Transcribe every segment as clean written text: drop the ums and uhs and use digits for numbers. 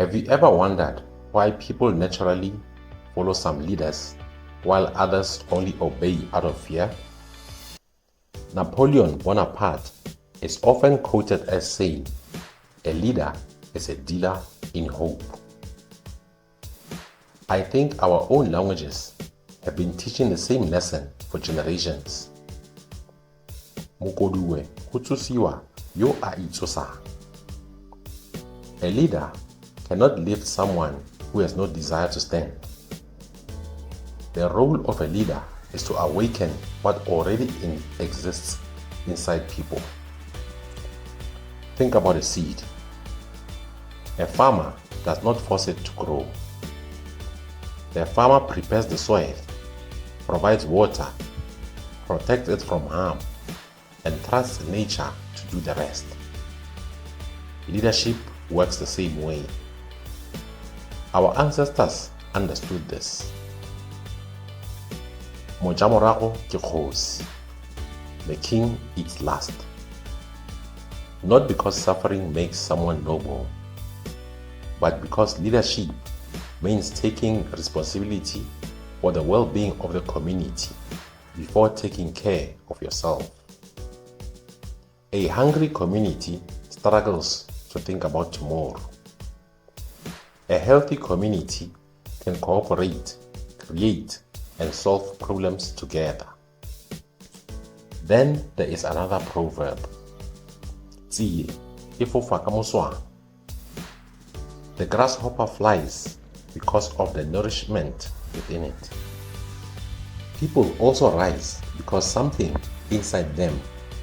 Have you ever wondered why people naturally follow some leaders while others only obey out of fear? Napoleon Bonaparte is often quoted as saying, "A leader is a dealer in hope." I think our own languages have been teaching the same lesson for generations. Mokodue, tsosiwa, yo a itsosang. A leader cannot lift someone who has no desire to stand. The role of a leader is to awaken what already exists inside people. Think about a seed. A farmer does not force it to grow. The farmer prepares the soil, provides water, protects it from harm, and trusts nature to do the rest. Leadership works the same way. Our ancestors understood this. Mojamorago ke kgosi. The king eats last. Not because suffering makes someone noble, but because leadership means taking responsibility for the well-being of the community before taking care of yourself. A hungry community struggles to think about tomorrow. A healthy community can cooperate, create, and solve problems together. Then there is another proverb. Tsie, fofa moswang. The grasshopper flies because of the nourishment within it. People also rise because something inside them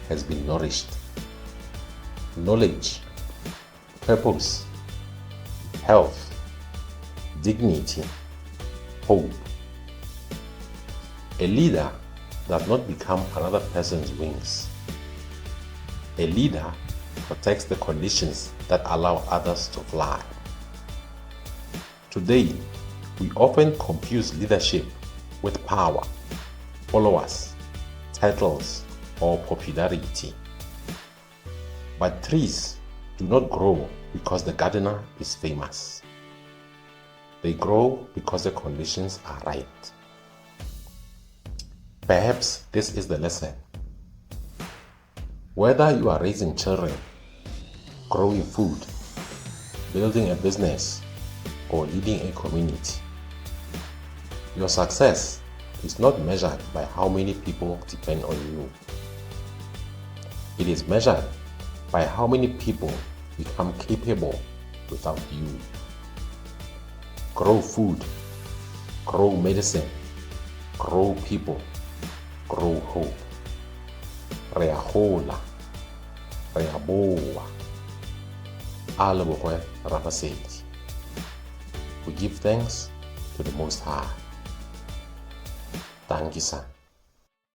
has been nourished. Knowledge, purpose, health, dignity, hope. A leader does not become another person's wings. A leader protects the conditions that allow others to fly. Today, we often confuse leadership with power, followers, titles, or popularity. But trees do not grow because the gardener is famous. They grow because the conditions are right. Perhaps this is the lesson. Whether you are raising children, growing food, building a business, or leading a community, your success is not measured by how many people depend on you. It is measured by how many people become capable without you. Grow food, grow medicine, grow people, grow hope. Re a gola, re a boa. A leboge Rapasedi. We give thanks to the Most High. Thank you, son.